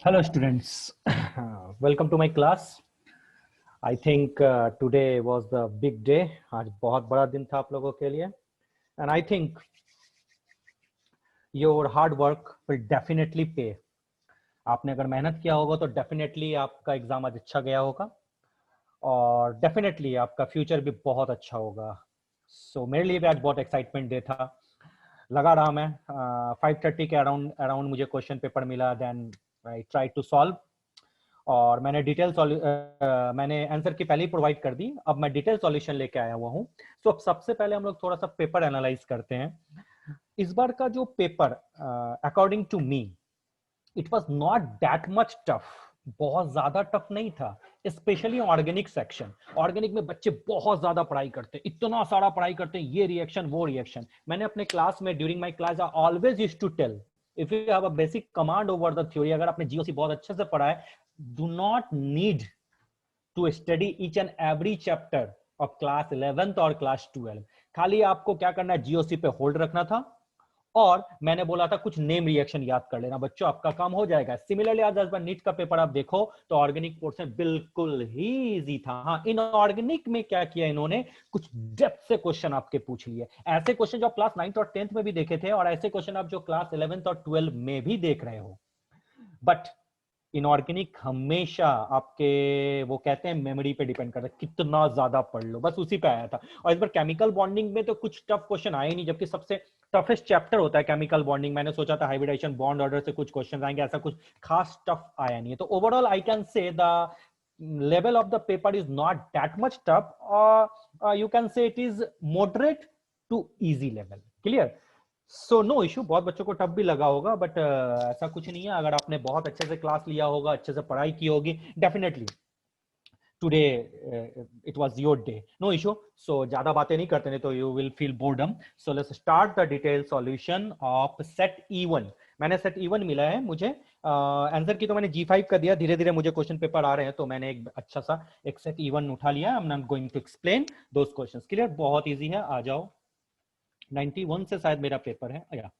Hello students, welcome to my class. I think today was the big day. आज बहुत बड़ा दिन था आप लोगों के लिए. And I think your hard work will definitely pay. आपने अगर मेहनत किया होगा तो definitely आपका एग्जाम आज अच्छा गया होगा और definitely आपका फ्यूचर भी बहुत अच्छा होगा. So मेरे लिए भी आज बहुत एक्साइटमेंट डे था. लगा रहा मैं 5:30 के अराउंड मुझे क्वेश्चन पेपर मिला. Then I try to solve और मैंने मैंने आंसर की पहले ही प्रोवाइड कर दी. अब मैं डिटेल सॉल्यूशन लेके आया हुआ हूँ. सो अब सबसे पहले हम लोग थोड़ा सा पेपर एनालाइज करते हैं. इस बार का जो paper according to me it was not that much tough. बहुत ज्यादा टफ नहीं था. Specially organic section. ऑर्गेनिक में बच्चे बहुत ज्यादा पढ़ाई करते हैं, इतना सारा पढ़ाई करते हैं, ये रिएक्शन वो रिएक्शन. मैंने अपने क्लास में during my class I always used to tell if you have a basic command over the theory, अगर आपने जीओसी बहुत अच्छे से पढ़ा है, do not need to study each and every chapter of class 11th और class 12. खाली आपको क्या करना है, जीओसी पे होल्ड रखना था और मैंने बोला था कुछ नेम रिएक्शन याद कर लेना. बच्चों आपका काम हो जाएगा. सिमिलरली आज बार नीट का पेपर आप देखो तो ऑर्गेनिक पोर्शन बिल्कुल ही इजी था. हाँ, इनऑर्गेनिक में क्या किया इन्होंने, कुछ डेप्थ से क्वेश्चन आपके पूछ लिए. ऐसे क्वेश्चन जो आप क्लास 9th और 10th में भी देखे थे और ऐसे क्वेश्चन आप जो क्लास 11th और 12 में भी देख रहे हो. बट इनऑर्गेनिक हमेशा आपके वो कहते हैं मेमोरी पे डिपेंड करता है, कितना ज्यादा पढ़ लो, बस उसी पे आया था. और इस बार केमिकल बॉन्डिंग में तो कुछ टफ क्वेश्चन आए नहीं, जबकि सबसे टफेस्ट चैप्टर होता है केमिकल बॉन्डिंग. मैंने सोचा था हाइब्रिडाइजेशन बॉन्ड ऑर्डर से कुछ क्वेश्चन आएंगे, ऐसा कुछ खास टफ आया नहीं है. तो overall I can say the level of the paper is not that much tough, or you can say it is moderate to easy level. Clear? So no issue. बहुत बच्चों को टफ भी लगा होगा बट ऐसा कुछ नहीं है. अगर आपने बहुत अच्छे से क्लास लिया होगा, अच्छे से पढ़ाई की होगी, definitely today it was your day. No issue. So ज्यादा बातें नहीं करते नहीं तो you will feel boredom. So let's start the detail solution of set E1. मैंने सेट E1 मिला है मुझे. आंसर की तो मैंने G5 कर दिया. धीरे धीरे मुझे क्वेश्चन पेपर आ रहे हैं तो मैंने एक अच्छा सा एक सेट E1 उठा लिया. I am not going to explain those questions. Clear? बहुत इजी है. आ जाओ. 91 से शायद मेरा पेपर है. या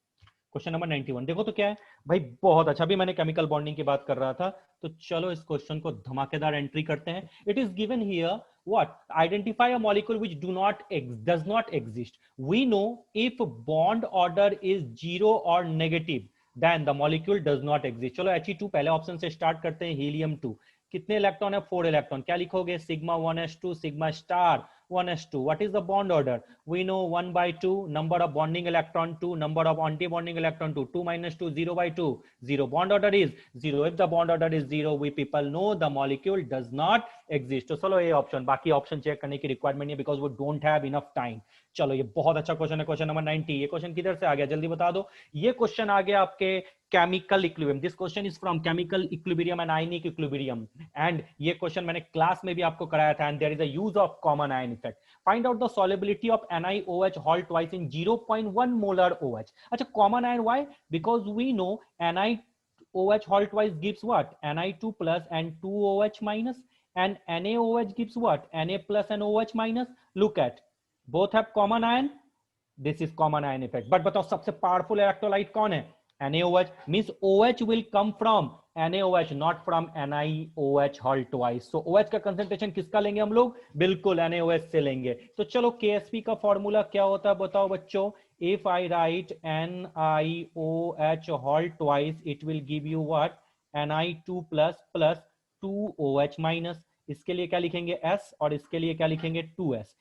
क्वेश्चन नंबर 91 देखो तो क्या है भाई. बहुत अच्छा. भी मैंने केमिकल बॉन्डिंग की बात कर रहा था तो चलो इस क्वेश्चन को धमाकेदार एंट्री करते हैं. It is given here what identify a molecule which does not exist. We know if bond order is 0 or negative then the molecule does not exist. चलो He2 पहले ऑप्शन से स्टार्ट करते हैं. Helium 2 कितने electron है? 4 electron. क्या लिखोगे? Sigma 1s2 sigma star 1s2. What is the bond order? We know 1 by 2. Number of bonding electron 2. Number of anti-bonding electron 2. 2 minus 2 0 by 2. 0. Bond order is 0. If the bond order is 0, we people know the molecule does not exist. तो चलो ये option, बाकी option check करने की requirement नहीं है because we don't have enough time. चलो ये बहुत अच्छा क्वेश्चन है. Question number 90. ये क्वेश्चन किधर से आ गया जल्दी बता दो. ये क्वेश्चन आ गया आपके chemical equilibrium. This question is from chemical equilibrium and ionic equilibrium. And ये क्वेश्चन मैंने क्लास में भी आपको कराया था. And there is a use of common ion effect. Find out the solubility of NiOH halt twice in 0.1 molar OH. अच्छा, common ion why? Because we know NiOH halt twice gives what? Na2 plus and 2OH minus. And NaOH gives what? Na plus and OH minus. Look at both have common ion. This is common ion effect. But बताओ सबसे powerful electrolyte कौन है? NaOH. Means OH will come from NaOH, not from NiOH halt twice. So OH का concentration किसका लेंगे हम लोग? बिल्कुल NaOH से लेंगे. तो चलो KSP का फॉर्मूला क्या होता है बताओ बच्चों. If I write NiOH halt twice, it will give you what? Ni2 plus plus 2OH minus. इसके लिए क्या लिखेंगे? S. और इसके लिए क्या लिखेंगे? 2S.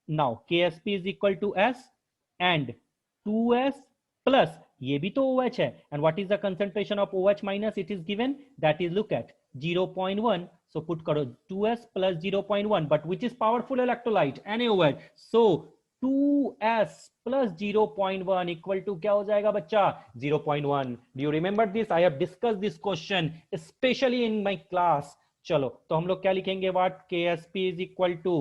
Now KSP is equal to S and 2S plus ये भी तो OH है. And what is the concentration of OH minus? It is given. That is, look at 0.1. So put करो 2S plus 0.1. But which is powerful electrolyte? NaOH. So 2S plus 0.1 equal to क्या हो जाएगा बच्चा? 0.1. Do you remember this? I have discussed this question especially in my class. चलो तो हम लोग क्या लिखेंगे? What? KSP is equal to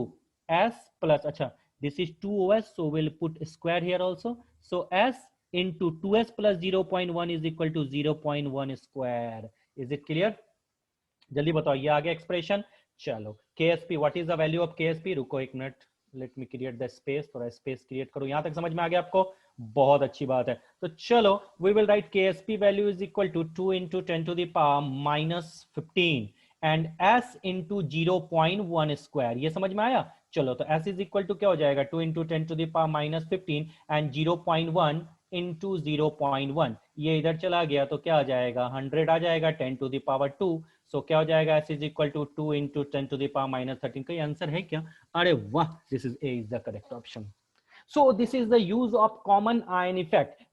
S plus, अच्छा this is 2OS, so we'll put square here also. So S into 2S plus 0.1 is equal to 0.1 square. Is it clear? जल्दी बताओ. ये आ गया एक्सप्रेशन. चलो KSP, what is the value of KSP? रुको एक minute, let me create the space. थोड़ा space create करो. यहां तक समझ में आ गया आपको? बहुत अच्छी बात है। तो चलो we will write KSP value is equal to 2 into 10 to the power -15 and S into 0.1 square. ये समझ में आया? चलो तो S इज इक्वल टू क्या हो जाएगा, 2 into 10 to the power -15 and 0.1 into 0.1। ये इधर चला गया तो क्या आ जाएगा, 100 आ जाएगा, 10 टू द पावर 2। सो क्या हो जाएगा, S is equal to 2 into 10 to the power -13। का आंसर है क्या? अरे वाह, this is A is the correct option. So this is the use of common ion effect.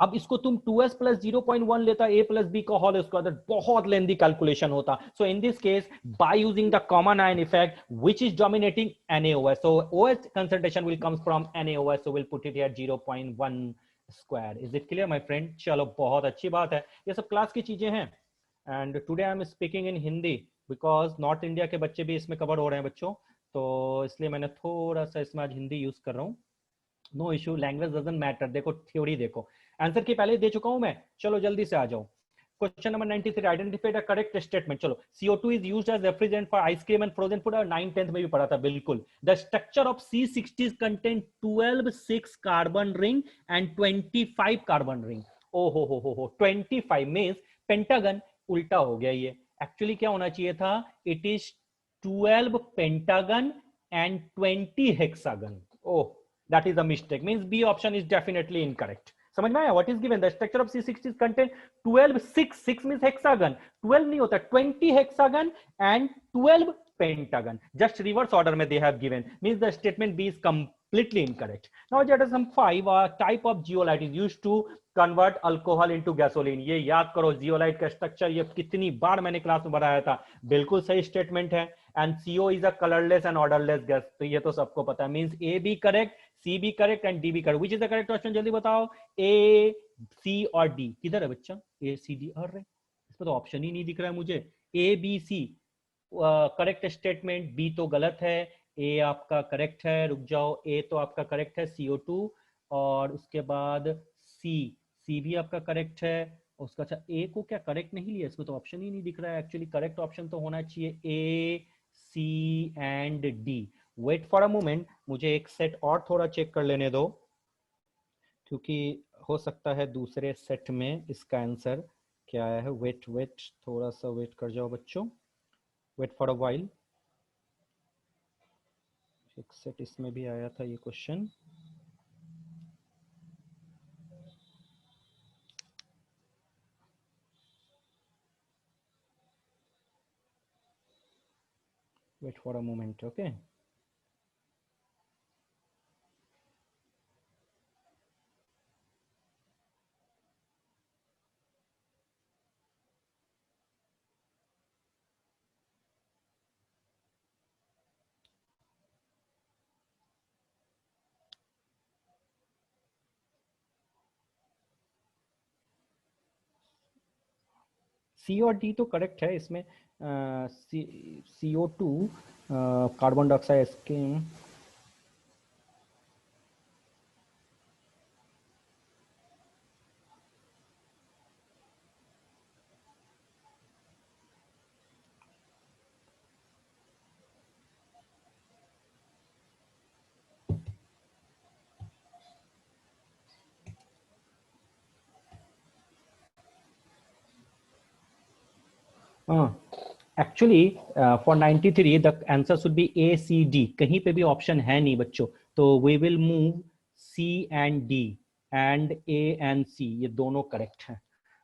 अब इसको तुम 2s plus 0.1 लेता, a plus b का whole square, बहुत lengthy calculation होता. So in this case, by using the common ion effect, which is dominating NaOH, so OH concentration will come from NaOH, so we'll put it here 0.1 square. Is it clear, my friend? चलो बहुत अच्छी बात है, ये सब class की चीजें हैं. And today I am speaking in Hindi because north India के बच्चे भी इसमें कवर हो रहे हैं बच्चों, तो इसलिए मैंने थोड़ा सा इसमें आज हिंदी यूज कर रहा हूँ. No issue, language doesn't matter. देखो थ्योरी देखो, आंसर की पहले दे चुका हूं मैं. चलो जल्दी से आ जाओ. Question number 93, identify the correct statement. चलो, CO2 is used as refrigerant for ice cream and frozen food. 9th 10th में भी पढ़ा था, बिल्कुल. The structure of C60 contain 12 6 carbon ring and 25 carbon ring. ओ हो 25 मींस पेंटागन. उल्टा हो गया ये, एक्चुअली क्या होना चाहिए था, it is 12 pentagon and 20 hexagon. Oh, that is a mistake, means B option is definitely incorrect. समझ में आया? What is given? The structure of C60 contain 12 6 6 means hexagon, 12 नहीं होता, 20 hexagon and 12 pentagon. Just reverse order में they have given, means the statement B is completely incorrect. Now there are some 5 type of zeolite is used to convert alcohol into gasoline. ये याद करो, zeolite का structure ये कितनी बार मैंने class में बताया था. बिल्कुल सही स्टेटमेंट है. And CO is a colourless and odourless gas, तो ये तो सबको पता है. मींस A भी करेक्ट, C भी करेक्ट एंड D भी correct. Which is the correct option, जल्दी बताओ. A, C और D किधर है बच्चा? A, C, D. अरे इसमें तो ऑप्शन ही नहीं दिख रहा है मुझे. A, B, C correct statement, B तो गलत है, A आपका करेक्ट है. रुक जाओ, A तो आपका करेक्ट है, CO2. और उसके बाद C भी आपका करेक्ट है. उसका अच्छा, A को क्या करेक्ट नहीं लिया? इसमें तो ऑप्शन ही नहीं दिख रहा है. एक्चुअली करेक्ट ऑप्शन तो होना चाहिए A, C and D. Wait for a moment, मुझे एक सेट और थोड़ा चेक कर लेने दो, क्योंकि हो सकता है दूसरे सेट में इसका आंसर क्या आया है. वेट थोड़ा सा वेट कर जाओ बच्चों. Wait for a while. एक सेट इसमें भी आया था ये question. Wait for a moment. Okay, C और D तो करेक्ट है इसमें. CO2 carbon dioxide scheme. Actually for 93 the answer should be A, C, D. कहीं पे भी ऑप्शन है नहीं बच्चों, तो we will move C and D and A and C. ये दोनों करेक्ट हैं,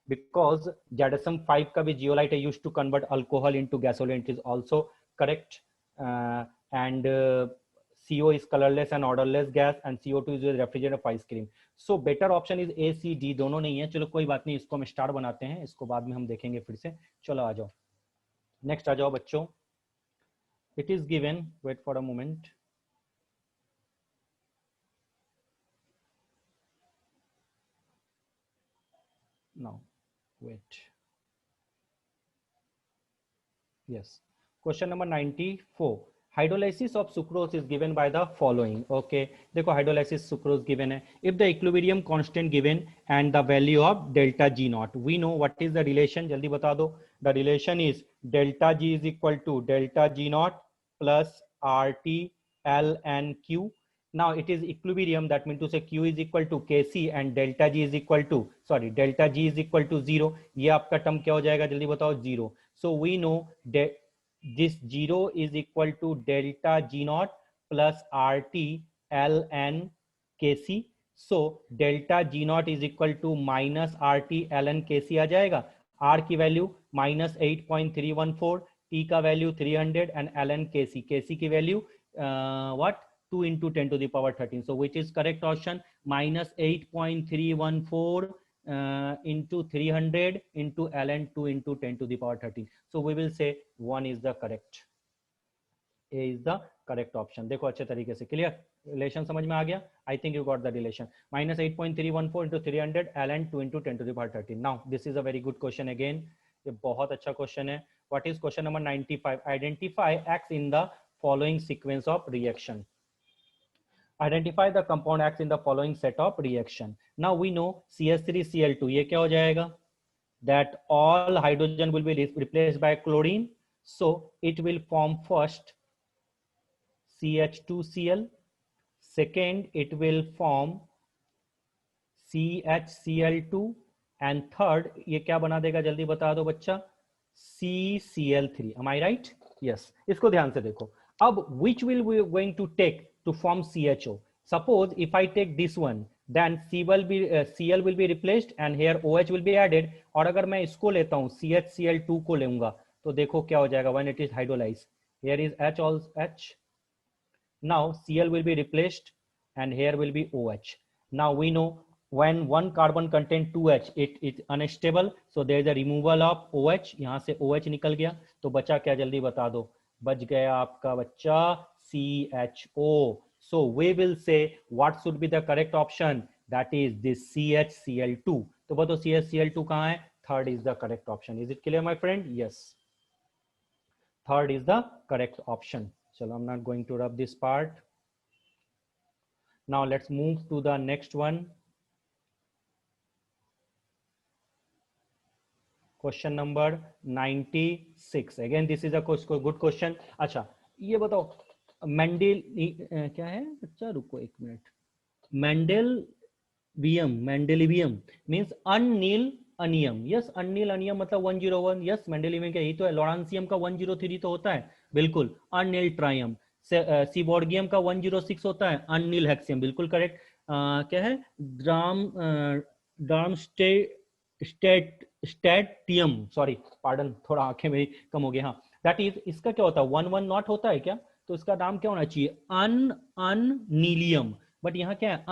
बिकॉज जैडसम 5 का भी जियोलाइट है used to convert alcohol into gasoline. It is also correct. And CO is colorless and odorless gas and CO2 is a refrigerant of ice cream. So better option is A, C, D. दोनों नहीं है. चलो कोई बात नहीं, इसको हम star बनाते हैं, इसको बाद में हम देखेंगे फिर से. चलो आ जाओ, नेक्स्ट आ जाओ बच्चों. It is given, wait for a moment. Now wait. Yes, question number 94. Hydrolysis of sucrose is given by the following. Okay, देखो हाइड्रोलाइसिस सुक्रोज गिवन है. If the equilibrium constant given and the value of delta G naught, we know what is the relation. जल्दी बता दो. The relation is delta G is equal to delta G naught plus RT L and Q. now it is equilibrium, that means to say Q is equal to Kc and delta G is equal to, sorry, delta G is equal to 0. ये आपका term क्या हो जाएगा जल्दी बताओ, 0. So we know that this 0 is equal to delta G naught plus RT ln Kc. So delta G naught is equal to minus RT ln Kc आ जाएगा. R की value minus 8.314, T का value 300 and ln Kc, Kc की value what 2 into 10 to the power 13. So which is correct option? Minus 8.314 into 300 into ln 2 into 10 to the power 13. So we will say 1 is the correct. A is the correct option. देखो अच्छे तरीके से clear, relation समझ में आ गया. I think you got the relation. Minus 8.314 into 300 ln 2 into 10 to the power 13. Now this is a very good question again. ये बहुत अच्छा क्वेश्चन है. What is question number 95? Identify X in the following sequence of reaction. Identify the compound X in the following set of reaction. Now we know CH3Cl2, ये क्या हो जाएगा? That all hydrogen will be replaced by chlorine. So it will form first CH2Cl. Second, it will form CHCl2. And third, ये क्या बना देगा जल्दी बता दो बच्चा? CCl3. Am I right? Yes. इसको ध्यान से देखो. अब which will we going to take to form CHO? Suppose if I take this one, then Cl will be replaced and here OH will be added. और अगर मैं इसको लेता हूँ CHCl2 को लूंगा तो देखो क्या हो जाएगा when it is hydrolyzed. Here is H also H. Now Cl will be replaced and here will be OH. Now we know when one carbon contain 2H, it is unstable. So there is a removal of OH. यहाँ से OH निकल गया तो बचा क्या जल्दी बता दो. बच गया आपका बच्चा CHO. So we will say what should be the correct option? That is this CHCl2. तो बताओ CHCl2 कहाँ है? Third is the correct option. Is it clear, my friend? Yes. Third is the correct option. So I'm not going to rub this part. Now let's move to the next one. Question number 96. Again, this is a good question. अच्छा, ये बताओ Mendel क्या है बच्चा, रुको एक minute. Mendelevium means unnilunium. Yes, unnilunium मतलब 101. Yes, मेंडेलिवियम क्या, यही तो है. लॉरेंसियम का 103 तो होता है, बिल्कुल. अनिल ट्राइयम. सीबोर्गियम का 106 होता है. अनिल हेक्सियम, बिल्कुल करेक्ट. क्या है, स्टेटियम, सॉरी पार्डन, थोड़ा आंखें मेरी कम हो गई. हाँ, दैट इज, इसका क्या होता है 11 नॉट होता है क्या, तो इसका नाम क्या होना चाहिए अननीलियम. बट यहाँ क्या है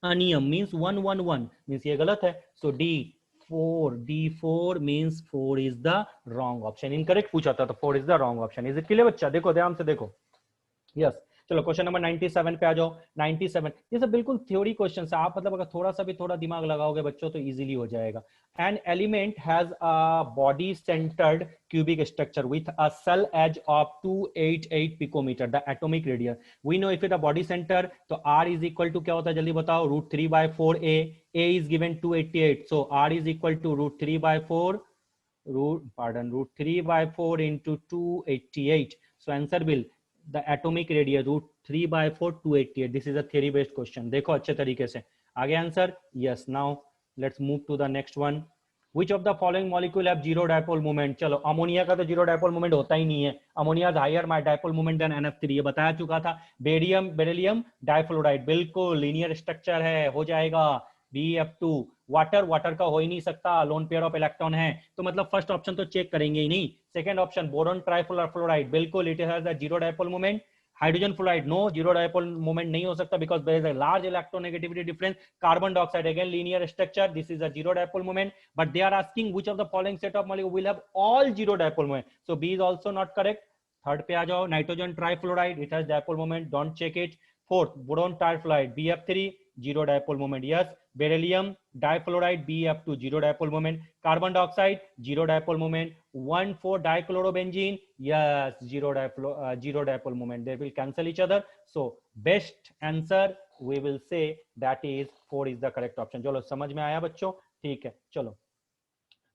अनियम मीन्स 111 मीन्स ये गलत है. सो D4 means 4 is the wrong option. Incorrect पूछा था तो 4 is the wrong option. Is it clear बच्चा? देखो ध्यान से देखो. यस, चलो क्वेश्चन नंबर 97 पे आ जाओ. 97 ये सब बिल्कुल थ्योरी क्वेश्चन है. आप मतलब अगर थोड़ा सा भी थोड़ा दिमाग लगाओगे बच्चों तो इजीली हो जाएगा. An element has a body centered cubic structure with a cell edge of 288 picometer, the atomic radius. We know if it a body center तो R is equal to क्या होता है जल्दी बताओ, √3/4a. A is given 288, so R is equal to √3/4 √3/4 into 288. So answer will the atomic radius √3/4 288. This is a theory based question. देखो अच्छे तरीके से आगे answer. Yes, now let's move to the next one. Which of the following molecule have zero dipole moment? चलो, ammonia का तो zero dipole moment होता ही नहीं है. अमोनिया हायर माई डायपोल मोमेंट देन NF3, ये बताया चुका था. बेरिलियम डाइफ्लोराइड, बिल्कुल लीनियर स्ट्रक्चर है, हो जाएगा BF2. वाटर का हो ही नहीं सकता, लोन पेयर ऑफ इलेक्ट्रॉन है, तो मतलब फर्स्ट ऑप्शन तो चेक करेंगे ही नहीं. सेकंड ऑप्शन बोरॉन ट्राइफ्लोराइड, बिल्कुल it has a zero dipole moment. Hydrogen fluoride no, zero dipole moment नहीं हो सकता because there is a large electronegativity difference. Carbon dioxide again linear structure, this is a zero dipole moment. But they are asking which of the following set of molecule will have all zero dipole moment. So B is also not correct. Third पे आ जाओ. Nitrogen trifluoride, it has dipole moment, don't check it. Fourth boron trifluoride BF3 zero dipole moment. Yes. Beryllium difluoride BF2 zero dipole moment. Carbon dioxide zero dipole moment. 1,4 dichlorobenzene, yes, zero dipole moment. They will cancel each other. So best answer we will say that is 4 is the correct option. चलो समझ में आया बच्चों? ठीक है, चलो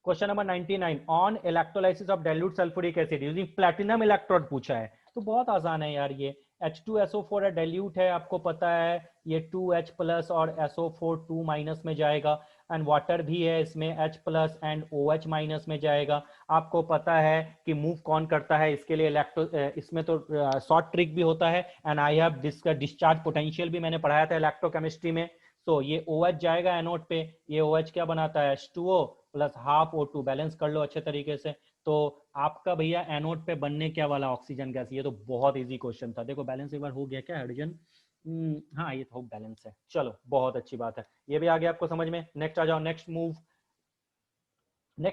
question number 99. On electrolysis of dilute sulphuric acid using platinum electrode पूछा है, तो बहुत आसान है यार. ये H2SO4 है, डाइल्यूट है, आपको पता है ये 2H प्लस और SO4 2 माइनस में जाएगा, एंड वाटर भी है इसमें, H plus and OH minus में जाएगा। आपको पता है कि मूव कौन करता है, इसके लिए इसमें तो शॉर्ट ट्रिक भी होता है, and I have discharge potential भी मैंने पढ़ाया था इलेक्ट्रोकेमिस्ट्री में। तो ये OH जाएगा एनोड पे, ये OH क्या बनाता है, H2O plus half O2, balance कर लो अच्छे तरीके से। तो आपका भैया एनोड पे बनने क्या वाला ऑक्सीजन गैस, ये तो बहुत इजी क्वेश्चन था। देखो बैलेंस एक बार हो गया क्या हाइड्रोजन, हाँ ये तो बैलेंस है, चलो बहुत अच्छी बात है, ये भी आ गया आपको समझ में। नेक्स्ट आ जाओ, next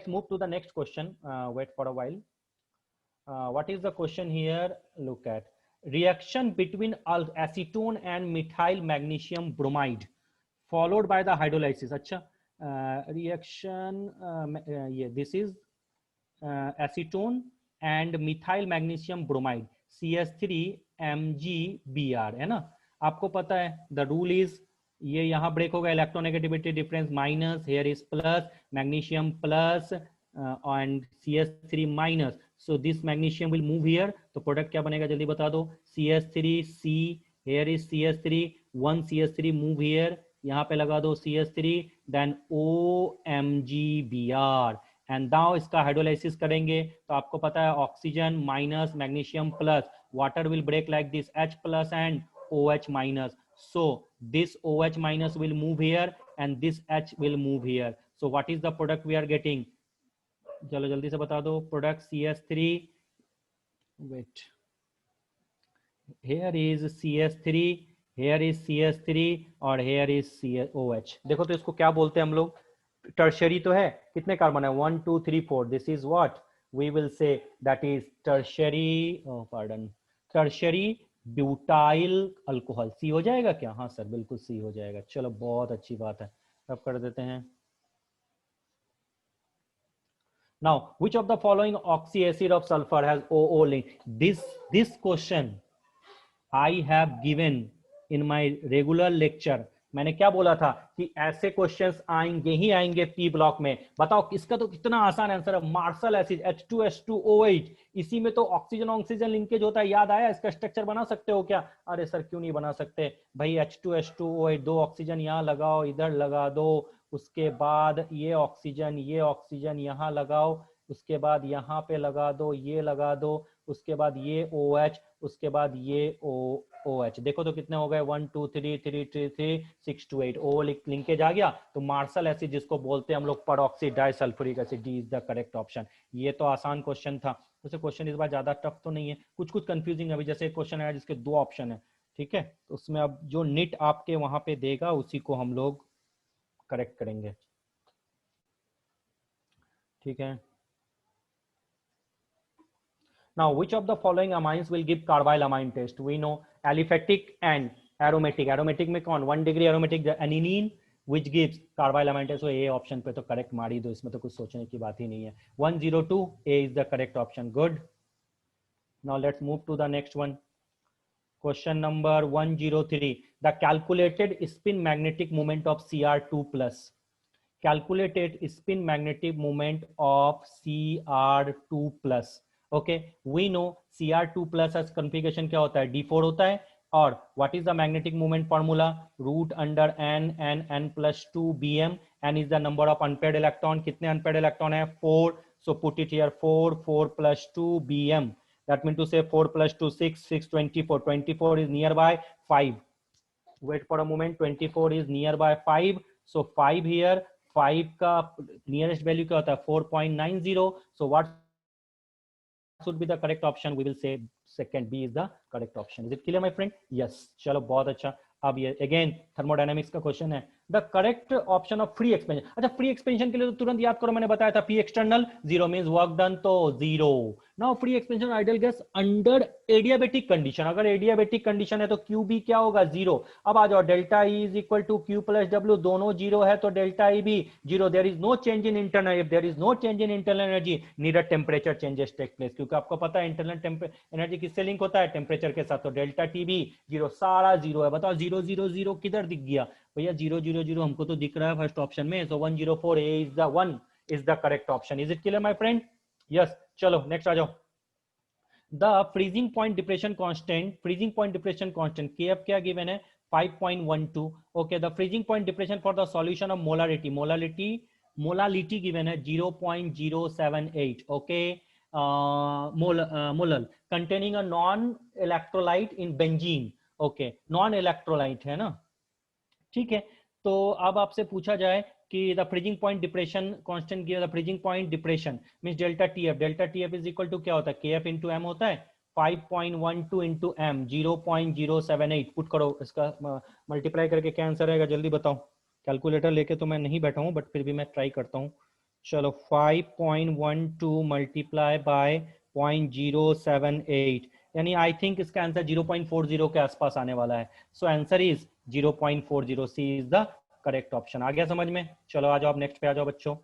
move to the next question, wait for a while. what is the question here, look at reaction between acetone and methyl magnesium bromide followed by the hydrolysis। अच्छा reaction ये this is acetone and methyl magnesium bromide CH3MgBr है ना। आपको पता है the rule is, ये यहाँ break होगा, electronegativity difference minus, here is plus, magnesium plus and CH3 minus, so this magnesium will move here, तो प्रोडक्ट क्या बनेगा जल्दी बता दो, CH3C, here is CH3, 1 CH3 move here, यहाँ पे लगा दो CH3, then OMgBr, and now इसका हाइड्रोलाइसिस करेंगे तो आपको पता है oxygen minus magnesium plus, water will break like this H plus and OH minus, so this OH minus will move here and this H will move here, so what is the product we are getting, चलो जल्दी से बता दो, product CH3, wait, here is CH3, here is CH3 और here is OH। देखो तो इसको क्या बोलते हैं हम लोग, टर्शरी तो है, कितने कार्बन है 1 2 3 4, this is what we will say, that is tertiary, pardon, tertiary butyl alcohol. C हो जाएगा क्या, हाँ सर बिल्कुल सी हो जाएगा, चलो बहुत अच्छी बात है, अब कर देते हैं। Now which of the following oxy acid of sulfur has OO link, this question I have given in my regular lecture। मैंने क्या बोला था कि ऐसे क्वेश्चंस आएंगे ही आएंगे पी ब्लॉक में। बताओ इसका तो कितना आसान आंसर है, मार्शल एसिड H2S2OH, इसी में तो ऑक्सीजन ऑक्सीजन लिंकेज होता है, याद आया, इसका स्ट्रक्चर बना सकते हो क्या, अरे सर क्यों नहीं बना सकते भाई, H2S2OH, 2 ऑक्सीजन यहाँ लगाओ, इधर लगा दो, उसके बाद ये ऑक्सीजन यहाँ लगाओ, उसके बाद यहाँ पे लगा दो, ये लगा दो, उसके बाद ये OH, उसके बाद ये OH, देखो तो कितने हो गए 1 2 3 3 3 3 6 2 8, O लिंकेज आ गया, तो मार्शल एसिड जिसको बोलते हैं हम लोग परऑक्सी disulphuric acid, D is the correct option. ये तो आसान क्वेश्चन था, वैसे क्वेश्चन इस बार ज्यादा टफ तो नहीं है, कुछ कुछ कंफ्यूजिंग है, अभी जैसे क्वेश्चन आया जिसके 2 ऑप्शन है, ठीक है, तो उसमें अब जो निट आपके वहां पे देगा उसी को हम लोग करेक्ट करेंगे, ठीक है। Now, which of the following amines will give carbylamine test? We know aliphatic and aromatic. Aromatic में कौन 1 degree aromatic aniline which gives carbylamine test. So A option पे तो correct मार ही दो, इसमें तो कुछ सोचने की बात ही नहीं है। 102 A is the correct option. Good. Now let's move to the next one. Question number 103. The calculated spin magnetic moment of Cr2 plus. Calculated spin magnetic moment of Cr2 plus. Okay we know Cr2 plus configuration क्या होता है, D4 होता है, और what is the magnetic moment formula, root under n plus 2 Bm, n is the number of unpaired electron, कितने unpaired electron है 4, so put it here 4 plus 2 Bm, that mean to say 4 plus 2 6 6 24 is near by 5, wait for a moment, 24 is near by 5, so 5 here, 5 का nearest value क्या होता है 4.90, so what should be the correct option, we will say second B is the correct option। Is it clear my friend? Yes, चलो बहुत अच्छा। अब ये again thermodynamics का क्वेश्चन है, the correct option of free expansion. अच्छा free expansion के लिए तो तुरंत याद करो, मैंने बताया था P external 0 means work done तो 0। Now free expansion ideal gas under adiabatic condition, अगर एडियाबेटिक कंडीशन है तो क्यू बी क्या होगा 0। अब आ जाओ delta E is equal to Q plus W, दोनों 0 है तो डेल्टा ई भी 0, there is no change in internal, if there is no change in internal energy neither temperature changes take place, क्योंकि आपको पता है इंटरनल एनर्जी किससे link होता है, टेम्परेचर के साथ, तो डेल्टा टी भी 0, सारा 0 है। बताओ 0 0 0 किधर दिख गया भैया, 0 0 0 हमको तो दिख रहा है फर्स्ट ऑप्शन में, so 104 A is the 1 is the correct option. Is it clear my friend? Yes, चलो नेक्स्ट आ जाओ। The freezing point depression constant, freezing point depression constant KF क्या गिवन है 5.12. Okay, the freezing point depression for the solution of molarity, molality given है 0.078. Okay, molal containing a non electrolyte in benzene. Okay, non electrolyte है ना, ठीक है. तो अब आपसे पूछा जाए कि the freezing point depression constant given, the freezing point depression means delta TF is equal to क्या होता है, केएफ इनटू एम होता है. 5.12 इंटू एम 0.078. पुट करो, इसका मल्टीप्लाई करके क्या आंसर आएगा जल्दी बताओ. कैलकुलेटर लेके तो मैं नहीं बैठा हूँ, बट फिर भी मैं ट्राई करता हूँ. चलो 5.12 मल्टीप्लाई बाय 0.078, यानी आई थिंक इसका आंसर 0.40 के आसपास आने वाला है. So answer is 0.40. C is the correct option. आ गया समझ में. चलो आ जाओ, आप नेक्स्ट पे आ जाओ बच्चों.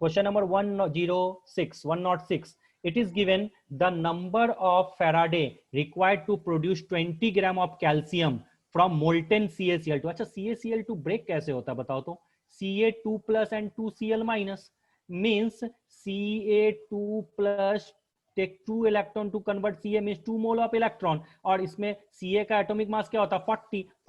Question number 106. It is given the number of Faraday required to produce 20 gram of calcium from molten CaCl2. अच्छा, CaCl2 ब्रेक कैसे होता है बताओ तो. Ca2 plus and 2Cl minus means Ca2 plus take 2 electron to convert Ca means 2 mole of electron. और इसमें Ca का atomic mass क्या होता है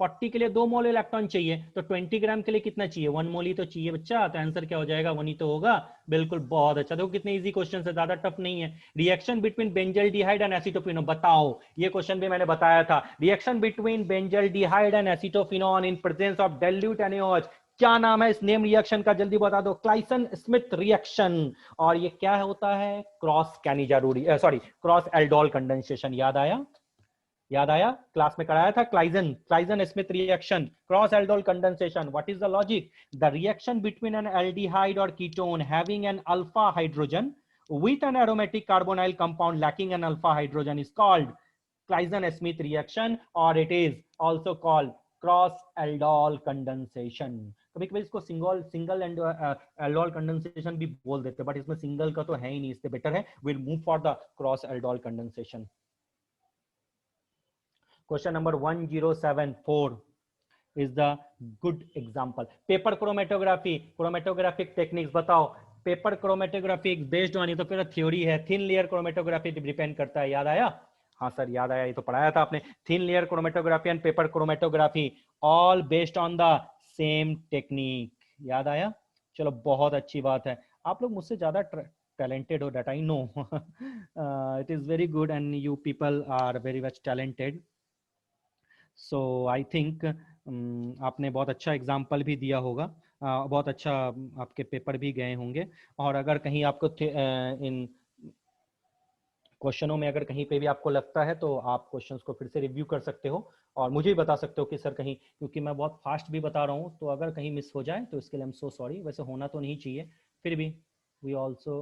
40 के लिए 2 मोल इलेक्ट्रॉन चाहिए, तो 20 ग्राम के लिए कितना चाहिए 1 मोल ही तो चाहिए बच्चा. तो आंसर क्या हो जाएगा 1 ही तो होगा. बिल्कुल, बहुत अच्छा. देखो कितने इजी क्वेश्चन है, ज्यादा टफ नहीं है. Reaction between benzaldehyde and acetophenone, बताओ. ये क्वेश्चन भी मैंने बताया था. Reaction between benzaldehyde and acetophenone in presence of dilute NaOH, क्या नाम है इस नेम रिएक्शन का, जल्दी बता दो. Claisen Schmidt reaction. और ये क्या होता है, cross Cannizzaro, sorry cross aldol condensation. याद आया, क्लास में कराया था. Claisen Schmidt reaction, cross aldol condensation. What is the logic, the reaction between an aldehyde और ketone having an alpha hydrogen with an aromatic carbonyl compound lacking an alpha hydrogen is called Claisen-Smith reaction, or it is also called cross aldol condensation. कभी कभी इसको single aldol condensation भी बोल देते हैं, but इसमें single का तो है ही नहीं, इससे बेटर है will move for the cross aldol condensation. Question number 1074 is the good example. Paper chromatography, chromatographic techniques बताओ. पेपर क्रोमेटोग्राफी बेस्ड ऑन, ये तो फिर थ्योरी है. थिन लेयर क्रोमेटोग्राफी डिपेंड करता है. याद आया, हाँ सर याद आया, ये तो पढ़ाया था आपने. Thin layer chromatography and paper chromatography all based on the same technique. याद आया. चलो बहुत अच्छी बात है, आप लोग मुझसे ज्यादा टैलेंटेड हो, that I know. It is very good and you people are very much talented. So I think आपने बहुत अच्छा एग्जाम्पल भी दिया होगा, बहुत अच्छा आपके पेपर भी गए होंगे. और अगर कहीं आपको इन क्वेश्चनों में अगर कहीं पे भी आपको लगता है तो आप क्वेश्चंस को फिर से रिव्यू कर सकते हो और मुझे भी बता सकते हो कि सर कहीं, क्योंकि मैं बहुत फास्ट भी बता रहा हूँ, तो अगर कहीं मिस हो जाए तो इसके लिए आई एम सो सॉरी. वैसे होना तो नहीं चाहिए, फिर भी वी ऑल्सो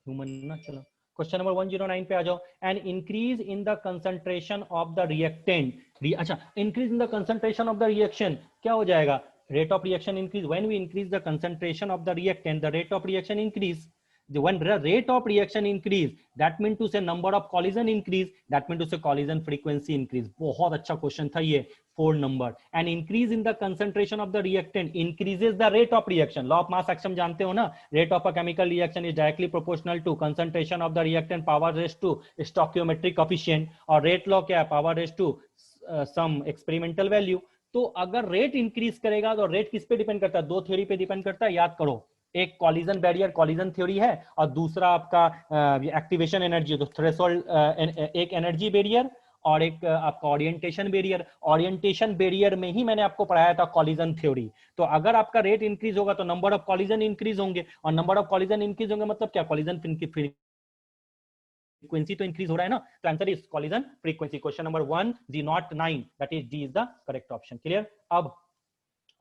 ह्यूमन ना. चलो क्वेश्चन नंबर 109 पे आ जाओ. An increase in the concentration of the reactant. अच्छा, increase in the concentration of the reaction क्या हो जाएगा, rate of reaction increase. When we increase the concentration of the reactant, the rate of reaction increase. When rate of reaction increase, that mean to say number of collision increase, that mean to say collision frequency increase. बहुत अच्छा question था ये, 4 number. And increase in the concentration of the reactant increases the rate of reaction. Law of mass axiom जानते हो ना, rate of a chemical reaction is directly proportional to concentration of the reactant power raised to stoichiometric coefficient. और rate law क्या है, power raised to some experimental value. तो अगर rate increase करेगा तो रेट किस पे डिपेंड करता है, दो थ्योरी पे डिपेंड करता है. याद करो, एक कॉलिजन बैरियर कॉलिजन थ्योरी है और दूसरा आपका एक्टिवेशन एनर्जी, तो थ्रेशोल्ड, एक एनर्जी बैरियर और एक आपका ओरिएंटेशन बैरियर. ओरिएंटेशन बैरियर में ही मैंने आपको पढ़ाया था कॉलिजन थ्योरी. तो अगर आपका रेट इंक्रीज होगा तो नंबर ऑफ कॉलिजन इंक्रीज होंगे, और नंबर ऑफ कॉलिजन इंक्रीज होंगे मतलब क्या, कॉलिजन frequency तो इंक्रीज हो रहा है ना. तो answer is collision frequency. Question number 109, that is D is the correct option. Clear. अब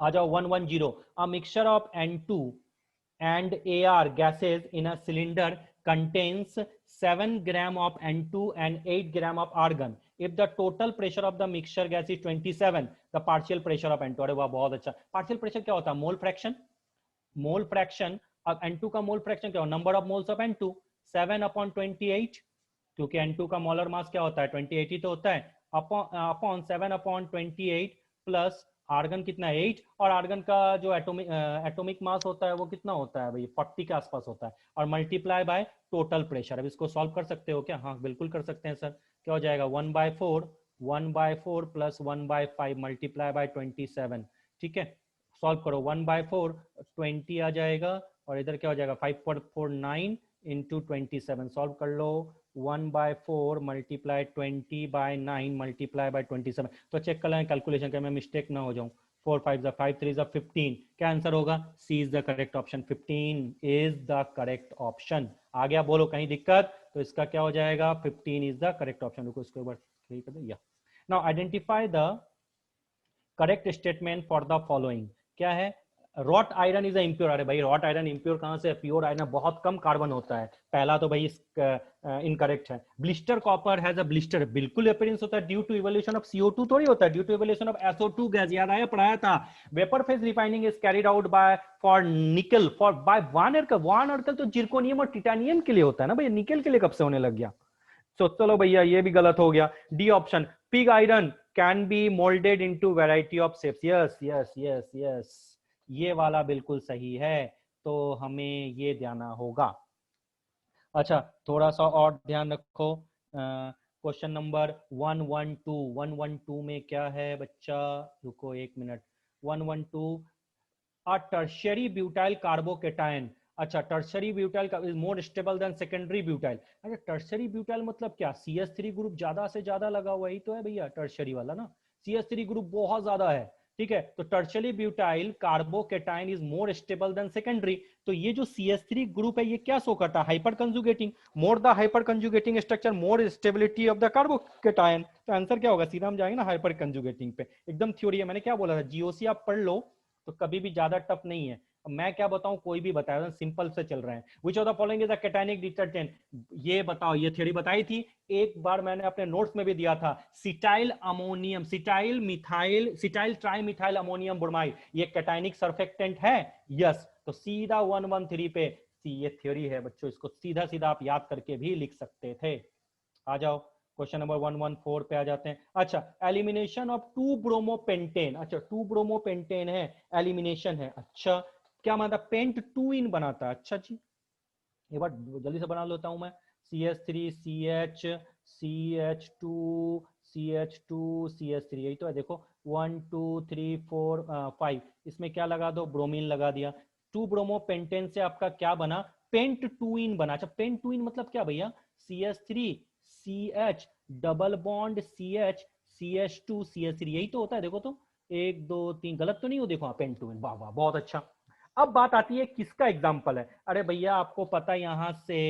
आ जाओ 110. A mixture of N2 and AR gases in a cylinder contains 7 gram of N2 and 8 gram of argon. If the total pressure of the mixture gas is 27, the partial pressure of N2. अरे वाह बहुत अच्छा. partial pressure क्या होता है, mole fraction. Mole fraction. अब N2 का mole fraction क्या हो, number of moles of N2 7/28, क्योंकि N2 का मोलर मास क्या होता है 28 ही तो होता है, अपॉन 7/28 प्लस आर्गन कितना है 8, और आर्गन का जो एटॉमिक मास होता है वो कितना होता है भाई 40 के आसपास होता है, और मल्टीप्लाई बाय टोटल प्रेशर। अब इसको सॉल्व कर सकते हो क्या? हाँ बिल्कुल कर सकते हैं सर। क्या हो जाएगा 1/4, 1/4 प्लस 1/5 मल्टीप्लाई बाय 27। ठीक है, सॉल्व करो 1/4 20 आ जाएगा, और इधर क्या हो जाएगा 5.49 इंटू 27। सॉल्व कर लो 1/4 मल्टीप्लाई 20/9 मल्टीप्लाई बाय 27। तो चेक कर लें कैलकुलेशन का, मैं मिस्टेक ना हो जाऊं। 4 5 5 3 15। क्या आंसर होगा? C is the correct option, 15 is the correct option. आ गया? बोलो कहीं दिक्कत? तो इसका क्या हो जाएगा 15 इज द करेक्ट ऑप्शन। रुको इसको एक बार सही कर दो। या now identify the correct statement for the following. क्या है? Wrought iron is impure. अरे भाई रॉट आयरन इम्प्योर कहां से? प्योर आयरन बहुत कम कार्बन होता है। पहला तो भाई इनकरेक्ट है। Blister copper has a blister, बिल्कुल अपीयरेंस होता है due to evolution of CO2 थोड़ी होता है, due to evolution of SO2 gas. याद आया? पढ़ाया था। Vapour phase refining is carried out by for nickel for by van Arkel. Van Arkel तो जिर्कोनियम और टिटानियम के लिए होता है ना भैया, निकल के लिए कब से होने लग गया? तो चलो भैया ये भी गलत हो गया। D option, pig iron can be moulded into variety of shapes. Yes yes yes yes, ये वाला बिल्कुल सही है। तो हमें ये ध्यान होगा। अच्छा थोड़ा सा और ध्यान रखो। क्वेश्चन नंबर 112 में क्या है बच्चा? रुको एक minute. 112, a tertiary butyl carbocation। अच्छा टर्शरी ब्यूटाइल का is more stable then secondary butyl. अच्छा टर्शरी ब्यूटाइल मतलब क्या? CH3 ग्रुप ज्यादा से ज्यादा लगा हुआ ही तो है भैया टर्शरी वाला ना। CH3 ग्रुप बहुत ज्यादा है। ठीक है, तो tertiary butyl carbocation is more stable then secondary. तो ये जो CH3 ग्रुप है ये क्या शो करता है? Hyperconjugating. More the hyperconjugating structure more stability of the carbocation. तो आंसर क्या होगा? सीधा हम जाएंगे ना हाइपर कंजुगेटिंग पे। एकदम थ्योरी है, मैंने क्या बोला था, GOC आप पढ़ लो तो कभी भी ज्यादा टफ नहीं है। मैं क्या बताऊं, कोई भी बताया, सिंपल से चल रहे हैं। Which of the following is a cationic detergent? ये बताओ, ये थ्योरी बताई थी एक बार मैंने अपने नोट्स में भी दिया था। Cetyl ammonium, cetyl methyl, cetyl tri methyl ammonium bromide, ये कैटायनिक सर्फेक्टेंट है। यस, तो सीधा 113 पे सी, ये थ्योरी है बच्चों, इसको सीधा सीधा आप याद करके भी लिख सकते थे। आ जाओ क्वेश्चन नंबर 114 पे आ जाते हैं। अच्छा एलिमिनेशन ऑफ 2 ब्रोमोपेंटेन। अच्छा 2 ब्रोमोपेंटेन है, एलिमिनेशन है। अच्छा क्या मतलब? पेंट 2 इन बनाता है। अच्छा जी, एक बार जल्दी से बना लेता हूं मैं। CH3 CH CH2 CH2 CH3, यही तो है। देखो 1 2 3 4 5, इसमें क्या लगा दो? ब्रोमीन लगा दिया। 2 ब्रोमोपेंटेन से आपका क्या बना? पेंट 2 इन बना। अच्छा पेंट 2 इन मतलब क्या भैया? CH3 CH double bond CH CH2 CH3, यही तो होता है। देखो तो 1 2 3, गलत तो नहीं हो? देखो पेंट 2 इन, वाह वाह बहुत अच्छा। अब बात आती है किसका एग्जाम्पल है। अरे भैया आपको पता है यहां से